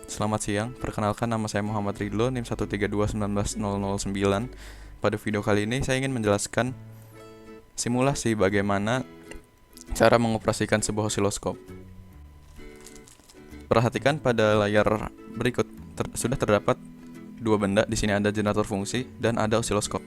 Selamat siang, perkenalkan nama saya Muhammad Ridlo, NIM 132191009. Pada video kali ini saya ingin menjelaskan simulasi bagaimana cara mengoperasikan sebuah osiloskop. Perhatikan pada layar berikut, sudah terdapat dua benda. Di sini ada generator fungsi dan ada osiloskop.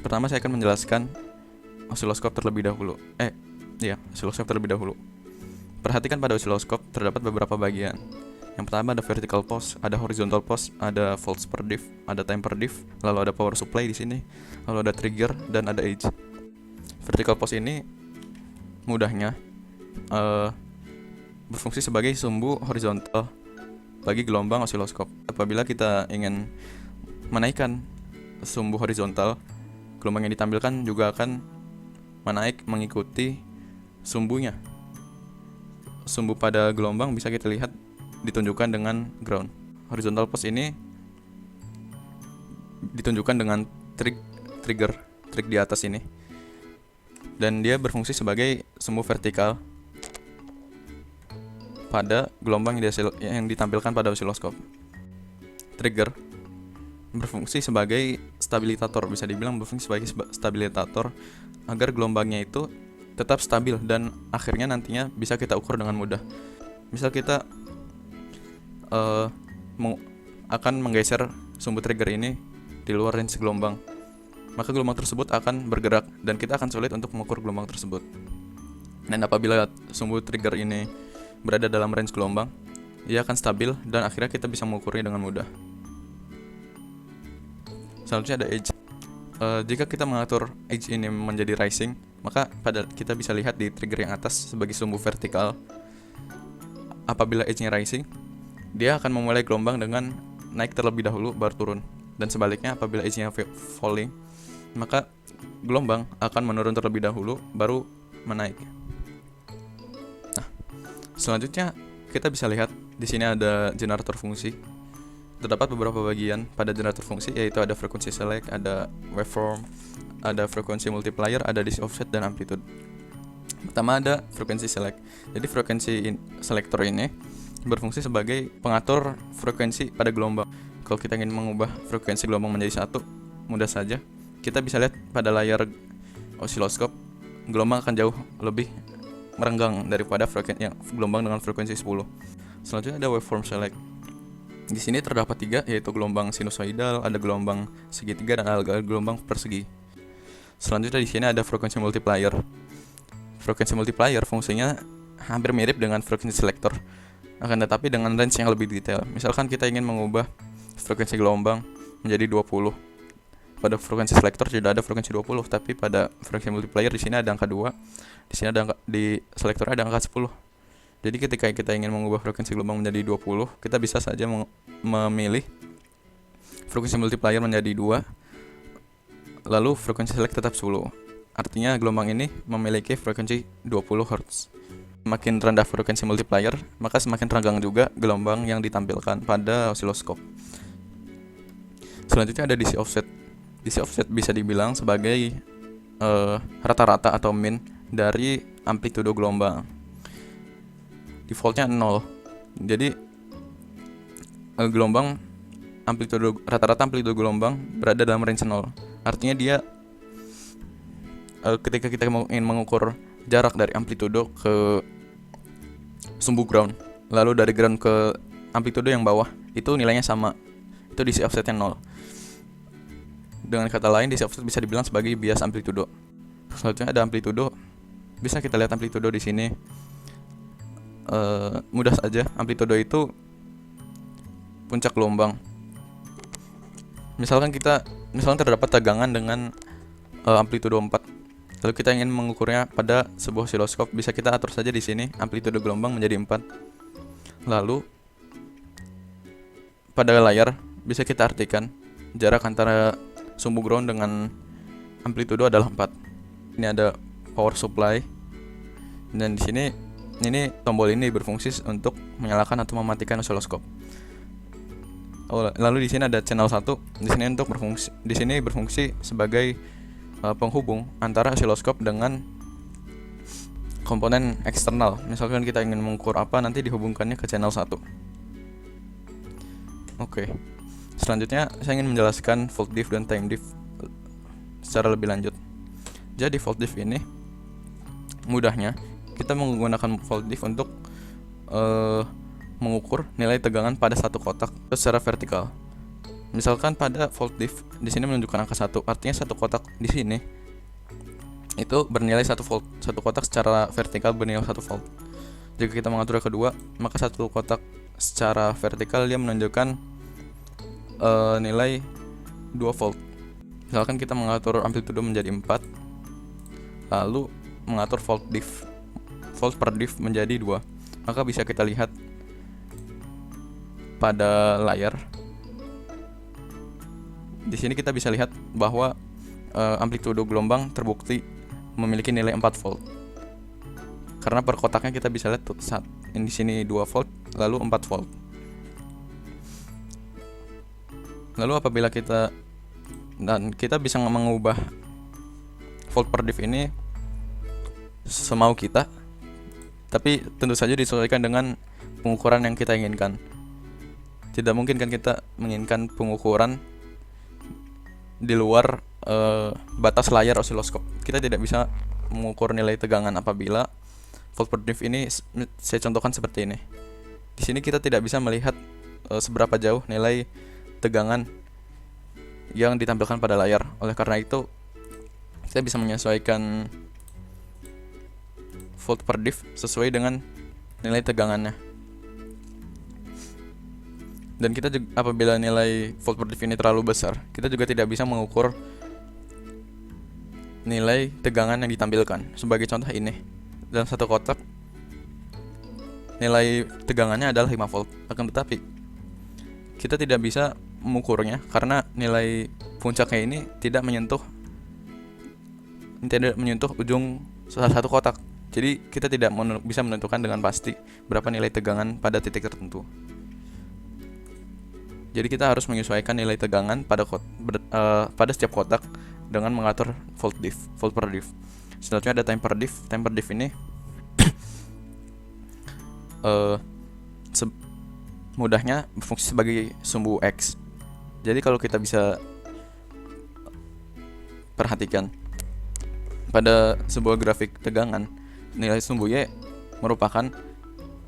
Pertama saya akan menjelaskan osiloskop terlebih dahulu. Osiloskop terlebih dahulu. Perhatikan pada osiloskop terdapat beberapa bagian. Yang pertama ada vertical post, ada horizontal post, ada volts per diff, ada time per diff, lalu ada power supply di sini, lalu ada trigger dan ada edge. Vertical post ini mudahnya berfungsi sebagai sumbu horizontal bagi gelombang osiloskop. Apabila kita ingin menaikkan sumbu horizontal, gelombang yang ditampilkan juga akan menaik mengikuti sumbunya. Sumbu pada gelombang bisa kita lihat ditunjukkan dengan ground. Horizontal post ini ditunjukkan dengan trigger di atas ini, dan dia berfungsi sebagai sumbu vertikal pada gelombang yang ditampilkan pada osiloskop. Trigger berfungsi sebagai stabilisator, bisa dibilang berfungsi sebagai stabilisator agar gelombangnya itu tetap stabil dan akhirnya nantinya bisa kita ukur dengan mudah. Misal kita akan menggeser sumbu trigger ini di luar range gelombang, maka gelombang tersebut akan bergerak dan kita akan sulit untuk mengukur gelombang tersebut. Dan apabila sumbu trigger ini berada dalam range gelombang, ia akan stabil dan akhirnya kita bisa mengukurnya dengan mudah. Selanjutnya ada edge. Jika kita mengatur edge ini menjadi rising, maka kita bisa lihat di trigger yang atas sebagai sumbu vertikal. Apabila edge-nya rising, dia akan memulai gelombang dengan naik terlebih dahulu baru turun, dan sebaliknya apabila edge-nya falling, maka gelombang akan menurun terlebih dahulu baru menaik. Nah, selanjutnya kita bisa lihat di sini ada generator fungsi. Terdapat beberapa bagian pada generator fungsi, yaitu ada frequency select, ada waveform, ada frequency multiplier, ada DC offset dan amplitude. Pertama ada frequency select. Jadi frequency selector ini berfungsi sebagai pengatur frekuensi pada gelombang. Kalau kita ingin mengubah frekuensi gelombang menjadi satu, mudah saja. Kita bisa lihat pada layar osiloskop, gelombang akan jauh lebih merenggang daripada gelombang dengan frekuensi 10. Selanjutnya ada waveform select. Di sini terdapat 3, yaitu gelombang sinusoidal, ada gelombang segitiga dan ada gelombang persegi. Selanjutnya di sini ada frekuensi multiplier. Frekuensi multiplier fungsinya hampir mirip dengan frekuensi selector, akan tetapi dengan range yang lebih detail. Misalkan kita ingin mengubah frekuensi gelombang menjadi 20. Pada frekuensi selector tidak ada frekuensi 20, tapi pada frekuensi multiplier di sini ada angka 2. Di sini di selector ada angka 10. Jadi ketika kita ingin mengubah frekuensi gelombang menjadi 20, kita bisa saja memilih frekuensi multiplier menjadi 2, lalu frekuensi select tetap 10. Artinya gelombang ini memiliki frekuensi 20 Hz. Semakin rendah frekuensi multiplier, maka semakin renggang juga gelombang yang ditampilkan pada osiloskop. Selanjutnya ada DC offset. DC offset bisa dibilang sebagai rata-rata atau mean dari amplitudo gelombang. Defaultnya 0. Jadi rata-rata amplitudo gelombang berada dalam range 0. Artinya dia ketika kita ingin mengukur jarak dari amplitudo ke sumbu ground, lalu dari ground ke amplitudo yang bawah, itu nilainya sama. Itu DC offsetnya 0. Dengan kata lain, DC offset bisa dibilang sebagai bias amplitudo. Selanjutnya ada amplitudo. Bisa kita lihat amplitudo di sini. Mudah saja, amplitudo itu puncak gelombang. Misalkan terdapat tegangan dengan amplitudo 4. Lalu kita ingin mengukurnya pada sebuah osiloskop, bisa kita atur saja di sini amplitudo gelombang menjadi 4. Lalu pada layar bisa kita artikan jarak antara sumbu ground dengan amplitudo adalah 4. Ini ada power supply, dan di sini tombol ini berfungsi untuk menyalakan atau mematikan osiloskop. Lalu di sini ada channel 1. Di sini berfungsi sebagai penghubung antara osiloskop dengan komponen eksternal. Misalkan kita ingin mengukur apa, nanti dihubungkannya ke channel 1. Oke. Selanjutnya saya ingin menjelaskan volt diff dan time diff secara lebih lanjut. Jadi volt diff ini mudahnya kita menggunakan volt diff untuk mengukur nilai tegangan pada satu kotak secara vertikal. Misalkan pada volt diff di sini menunjukkan angka 1, artinya satu kotak di sini itu bernilai 1 volt. Satu kotak secara vertikal bernilai 1 volt. Jika kita mengatur yang kedua, maka satu kotak secara vertikal dia menunjukkan nilai 2 volt. Misalkan kita mengatur amplitudo menjadi 4, lalu mengatur volt per diff menjadi 2, maka bisa kita lihat pada layar. Di sini kita bisa lihat bahwa amplitudo gelombang terbukti memiliki nilai 4 volt. Karena per kotaknya kita bisa lihat tuh, di sini 2 volt, lalu 4 volt. Lalu apabila kita bisa mengubah volt per diff ini semau kita, tapi tentu saja disesuaikan dengan pengukuran yang kita inginkan. Tidak mungkin kan kita menginginkan pengukuran di luar batas layar osiloskop. Kita tidak bisa mengukur nilai tegangan apabila volt per diff ini saya contohkan seperti ini. Di sini kita tidak bisa melihat seberapa jauh nilai tegangan yang ditampilkan pada layar. Oleh karena itu, saya bisa menyesuaikan volt per diff sesuai dengan nilai tegangannya. Dan kita juga, apabila nilai volt per diff ini terlalu besar, kita juga tidak bisa mengukur nilai tegangan yang ditampilkan. Sebagai contoh ini, dalam satu kotak nilai tegangannya adalah 5 volt. Akan tetapi kita tidak bisa mengukurnya karena nilai puncaknya ini tidak menyentuh ujung salah satu kotak. Jadi kita tidak bisa menentukan dengan pasti berapa nilai tegangan pada titik tertentu. Jadi kita harus menyesuaikan nilai tegangan pada setiap kotak dengan mengatur volt per diff. Selanjutnya ada time per diff. Time per diff ini mudahnya berfungsi sebagai sumbu X. Jadi kalau kita bisa perhatikan pada sebuah grafik tegangan, nilai sumbu Y merupakan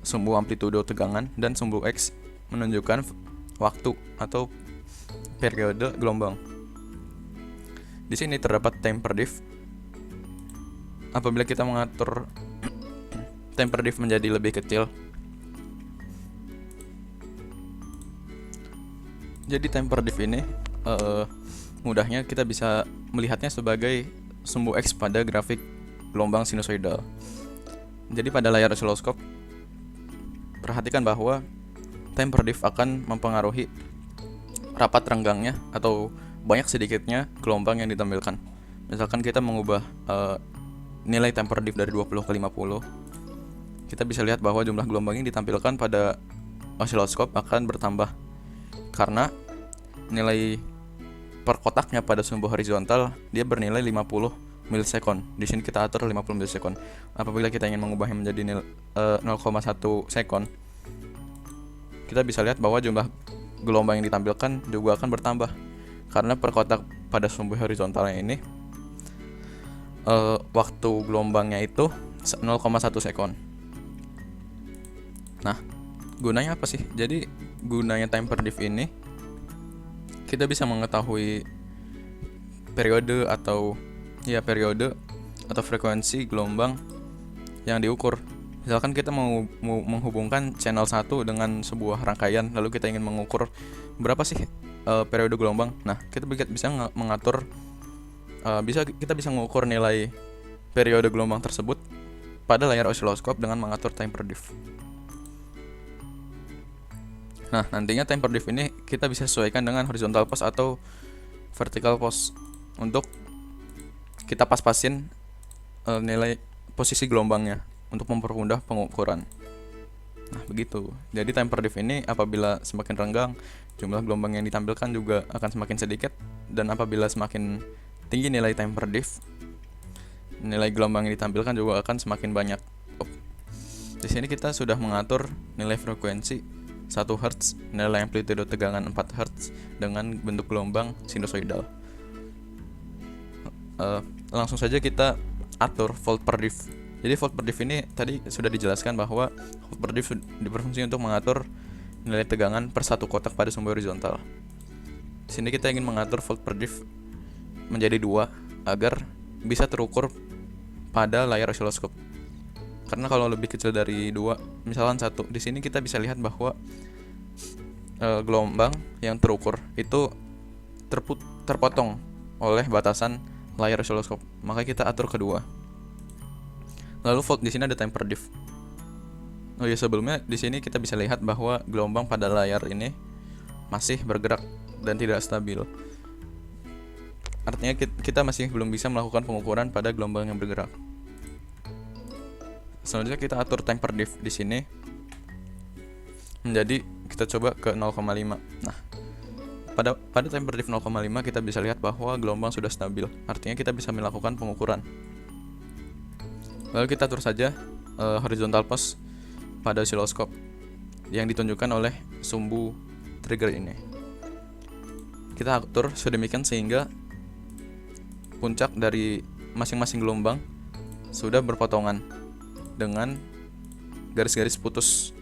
sumbu amplitudo tegangan dan sumbu X menunjukkan waktu atau periode gelombang. Di sini terdapat time per diff. Apabila kita mengatur time per diff menjadi lebih kecil, jadi time per diff ini mudahnya kita bisa melihatnya sebagai sumbu X pada grafik gelombang sinusoidal. Jadi pada layar osiloskop, perhatikan bahwa time per diff akan mempengaruhi rapat renggangnya atau banyak sedikitnya gelombang yang ditampilkan. Misalkan kita mengubah nilai time per diff dari 20 ke 50, kita bisa lihat bahwa jumlah gelombang yang ditampilkan pada osiloskop akan bertambah karena nilai per kotaknya pada sumbu horizontal dia bernilai 50 milisekon. Di sini kita atur 50 milisekon. Apabila kita ingin mengubahnya menjadi 0,1 sekon, kita bisa lihat bahwa jumlah gelombang yang ditampilkan juga akan bertambah karena per kotak pada sumbu horizontalnya ini waktu gelombangnya itu 0,1 sekon. Nah, gunanya apa sih? Jadi gunanya time per diff ini kita bisa mengetahui periode atau frekuensi gelombang yang diukur. Misalkan kita mau menghubungkan channel 1 dengan sebuah rangkaian, lalu kita ingin mengukur berapa sih periode gelombang. Nah, kita bisa mengatur kita bisa mengukur nilai periode gelombang tersebut pada layar osiloskop dengan mengatur time per diff. Nah, nantinya time per diff ini kita bisa sesuaikan dengan horizontal pulse atau vertical pulse untuk kita pas-pasin nilai posisi gelombangnya untuk mempermudah pengukuran. Nah, begitu. Jadi time per diff ini apabila semakin renggang, jumlah gelombang yang ditampilkan juga akan semakin sedikit, dan apabila semakin tinggi nilai time per diff, nilai gelombang yang ditampilkan juga akan semakin banyak. Di sini kita sudah mengatur nilai frekuensi 1 Hz, nilai amplitudo tegangan 4 Hz dengan bentuk gelombang sinusoidal. Langsung saja kita atur volt per diff. Jadi volt per diff ini tadi sudah dijelaskan bahwa volt per diff berfungsi untuk mengatur nilai tegangan per satu kotak pada sumbu horizontal. Di sini kita ingin mengatur volt per diff menjadi 2 agar bisa terukur pada layar osiloskop. Karena kalau lebih kecil dari 2, misalkan 1, di sini kita bisa lihat bahwa gelombang yang terukur itu terpotong oleh batasan layar osiloskop. Maka kita atur kedua. Lalu volt di sini ada time per diff. Oh ya, sebelumnya di sini kita bisa lihat bahwa gelombang pada layar ini masih bergerak dan tidak stabil. Artinya kita masih belum bisa melakukan pengukuran pada gelombang yang bergerak. Selanjutnya kita atur time per diff di sini menjadi, kita coba ke 0,5. Nah, pada time per diff 0,5 kita bisa lihat bahwa gelombang sudah stabil. Artinya kita bisa melakukan pengukuran. Lalu kita atur saja horizontal pulse pada osiloskop yang ditunjukkan oleh sumbu trigger ini. Kita atur sedemikian sehingga puncak dari masing-masing gelombang sudah berpotongan dengan garis-garis putus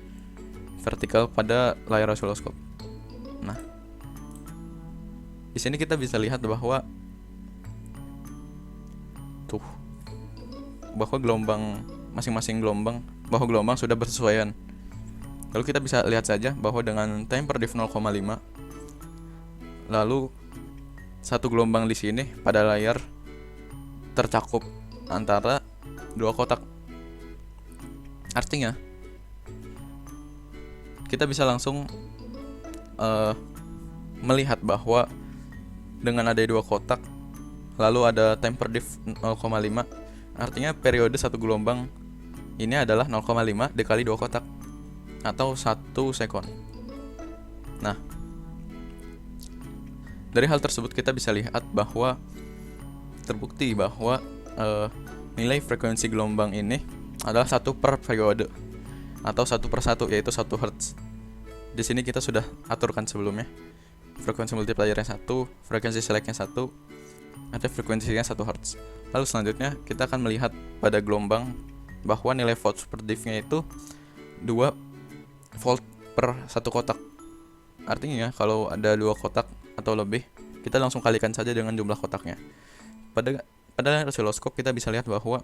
vertikal pada layar osiloskop. Nah, di sini kita bisa lihat bahwa gelombang masing-masing gelombang sudah bersesuaian. Lalu kita bisa lihat saja bahwa dengan time per diff 0,5, lalu satu gelombang di sini pada layar tercakup antara 2 kotak. Artinya kita bisa langsung melihat bahwa dengan ada 2 kotak lalu ada time per diff 0,5, artinya periode satu gelombang ini adalah 0,5 dikali 2 kotak atau 1 sekon. Nah, dari hal tersebut kita bisa lihat bahwa terbukti bahwa nilai frekuensi gelombang ini adalah 1 per periode atau 1 per 1, yaitu 1 Hz. Di sini kita sudah aturkan sebelumnya. Frekuensi multipliernya 1, frekuensi selectnya 1, ada frekuensinya 1 Hz. Lalu selanjutnya kita akan melihat pada gelombang bahwa nilai volt per diff-nya itu 2 volt per 1 kotak. Artinya kalau ada 2 kotak atau lebih, kita langsung kalikan saja dengan jumlah kotaknya. Pada osiloskop kita bisa lihat bahwa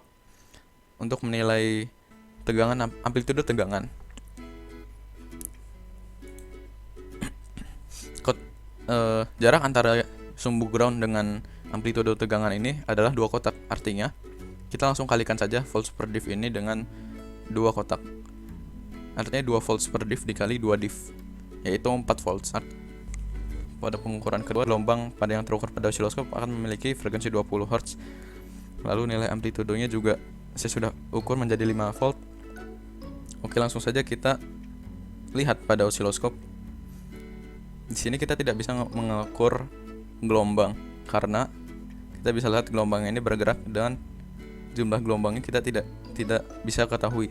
untuk menilai tegangan, amplitudo tegangan, jarak antara sumbu ground dengan amplitudo tegangan ini adalah 2 kotak. Artinya kita langsung kalikan saja volts per diff ini dengan 2 kotak. Artinya 2 volts per diff dikali 2 diff, yaitu 4 volts. Pada pengukuran kedua, gelombang pada yang terukur pada osiloskop akan memiliki frekuensi 20 Hz. Lalu nilai amplitudonya juga saya sudah ukur menjadi 5 volt. Oke, langsung saja kita lihat pada osiloskop. Di sini kita tidak bisa mengukur gelombang karena kita bisa lihat gelombang ini bergerak dan jumlah gelombangnya kita tidak bisa ketahui.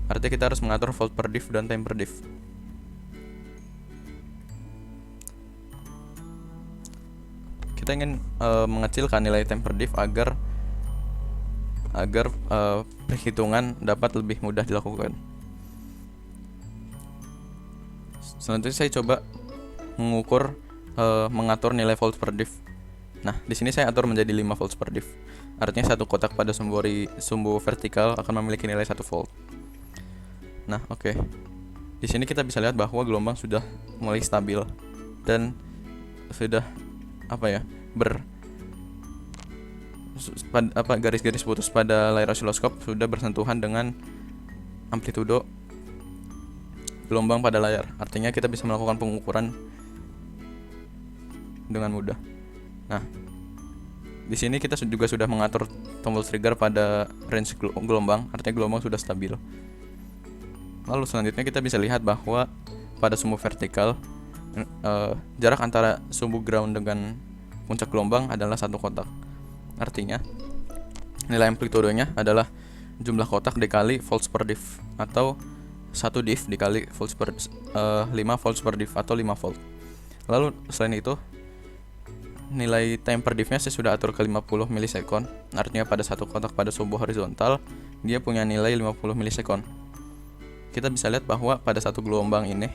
Artinya kita harus mengatur volt per diff dan time per diff. Kita ingin mengecilkan nilai time per diff agar perhitungan dapat lebih mudah dilakukan. Selanjutnya saya coba mengatur nilai volt per diff. Nah, di sini saya atur menjadi 5 volts per diff. Artinya satu kotak pada sumbu vertikal akan memiliki nilai 1 volt. Nah, oke. Di sini kita bisa lihat bahwa gelombang sudah mulai stabil dan sudah garis-garis putus pada layar osiloskop sudah bersentuhan dengan amplitudo gelombang pada layar. Artinya kita bisa melakukan pengukuran dengan mudah. Nah, di sini kita juga sudah mengatur tombol trigger pada range gelombang, artinya gelombang sudah stabil. Lalu selanjutnya kita bisa lihat bahwa pada sumbu vertikal jarak antara sumbu ground dengan puncak gelombang adalah 1 kotak. Artinya nilai amplitudenya adalah jumlah kotak dikali volts per diff atau 1 div dikali 5 volts per div atau 5 volt. Lalu selain itu, nilai time per divnya saya sudah atur ke 50 milisekon. Artinya pada satu kotak pada sumbu horizontal dia punya nilai 50 milisekon. Kita bisa lihat bahwa pada satu gelombang ini,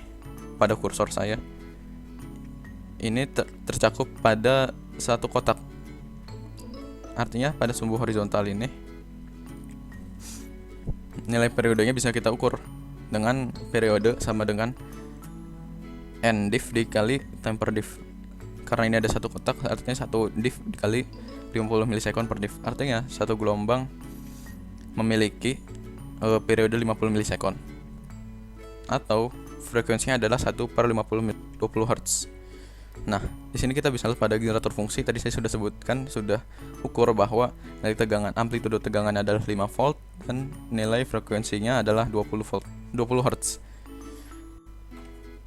pada kursor saya ini tercakup pada satu kotak. Artinya pada sumbu horizontal ini nilai periodenya bisa kita ukur dengan periode sama dengan n div dikali time per div. Karena ini ada satu kotak, artinya satu div dikali 50 milisekon per div. Artinya satu gelombang memiliki periode 50 milisekon. Atau frekuensinya adalah 1 per 20 Hz. Nah, di sini kita bisa lihat pada generator fungsi tadi saya sudah sebutkan, sudah ukur bahwa nilai tegangan, amplitudo tegangan adalah 5 volt dan nilai frekuensinya adalah 20 volt, 20 Hz.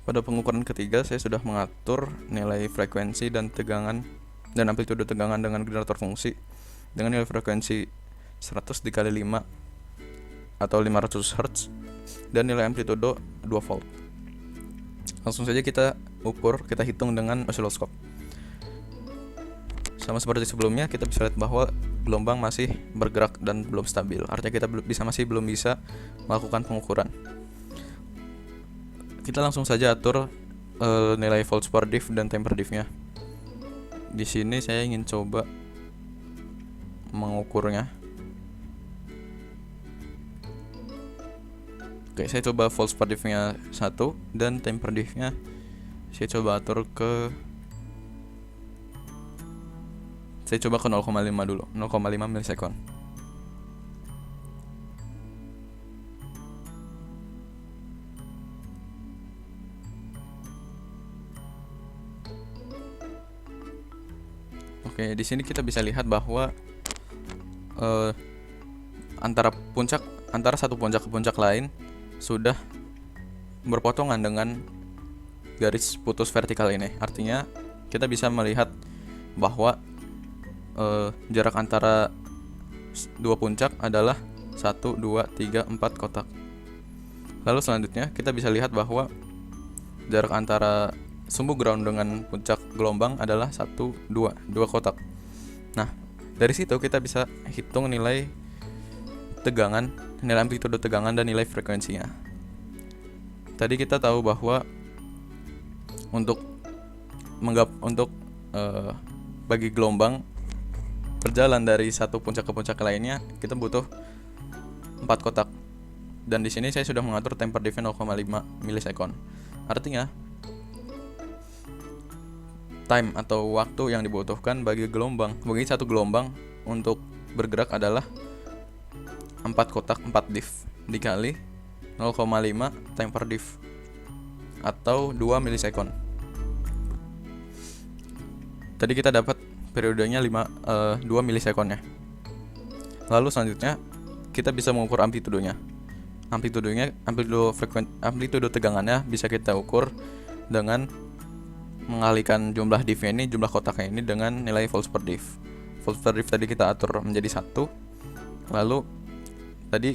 Pada pengukuran ketiga saya sudah mengatur nilai frekuensi dan tegangan dan amplitudo tegangan dengan generator fungsi dengan nilai frekuensi 100 dikali 5 atau 500 Hz dan nilai amplitudo 2 volt. Langsung saja kita ukur, kita hitung dengan osiloskop. Sama seperti sebelumnya, kita bisa lihat bahwa gelombang masih bergerak dan belum stabil. Artinya kita masih belum bisa melakukan pengukuran. Kita langsung saja atur nilai volts per div dan time per divnya. Di sini saya ingin coba mengukurnya. Oke, saya coba volts per divnya 1 dan time per divnya saya coba atur ke 0,5 dulu, 0,5 milisekon. Oke, di sini kita bisa lihat bahwa antara satu puncak ke puncak lain sudah berpotongan dengan garis putus vertikal ini. Artinya kita bisa melihat bahwa jarak antara dua puncak adalah 1, 2, 3, 4 kotak. Lalu selanjutnya kita bisa lihat bahwa jarak antara sumbu ground dengan puncak gelombang adalah 1, 2 kotak. Nah, dari situ kita bisa hitung nilai tegangan, nilai amplitudo tegangan dan nilai frekuensinya. Tadi kita tahu bahwa untuk bagi gelombang berjalan dari satu puncak ke puncak lainnya kita butuh 4 kotak. Dan di sini saya sudah mengatur time per divnya 0,5 milisekon. Artinya time atau waktu yang dibutuhkan bagi satu gelombang untuk bergerak adalah 4 kotak 4 div dikali 0,5 time per div atau 2 milisekon. Tadi kita dapat periodenya 2 milisekonnya. Lalu selanjutnya kita bisa mengukur amplitudonya. Amplitudo tegangannya bisa kita ukur dengan mengalihkan jumlah divnya ini, jumlah kotaknya ini dengan nilai volts per div. Volts per div tadi kita atur menjadi 1. Lalu tadi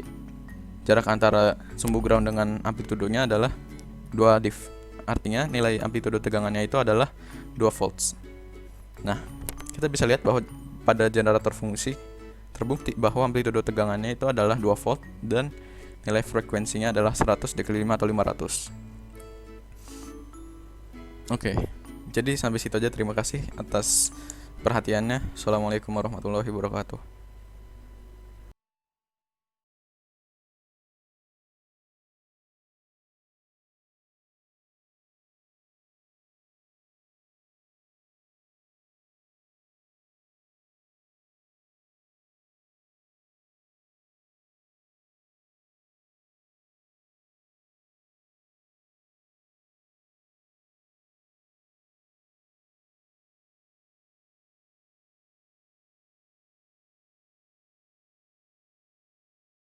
jarak antara sumbu ground dengan amplitudonya adalah 2 div. Artinya nilai amplitudo tegangannya itu adalah 2 volts. Nah, kita bisa lihat bahwa pada generator fungsi terbukti bahwa amplitudo tegangannya itu adalah 2 volt dan nilai frekuensinya adalah 100 dikali 5 atau 500. Oke, jadi sampai situ aja. Terima kasih atas perhatiannya. Assalamualaikum warahmatullahi wabarakatuh.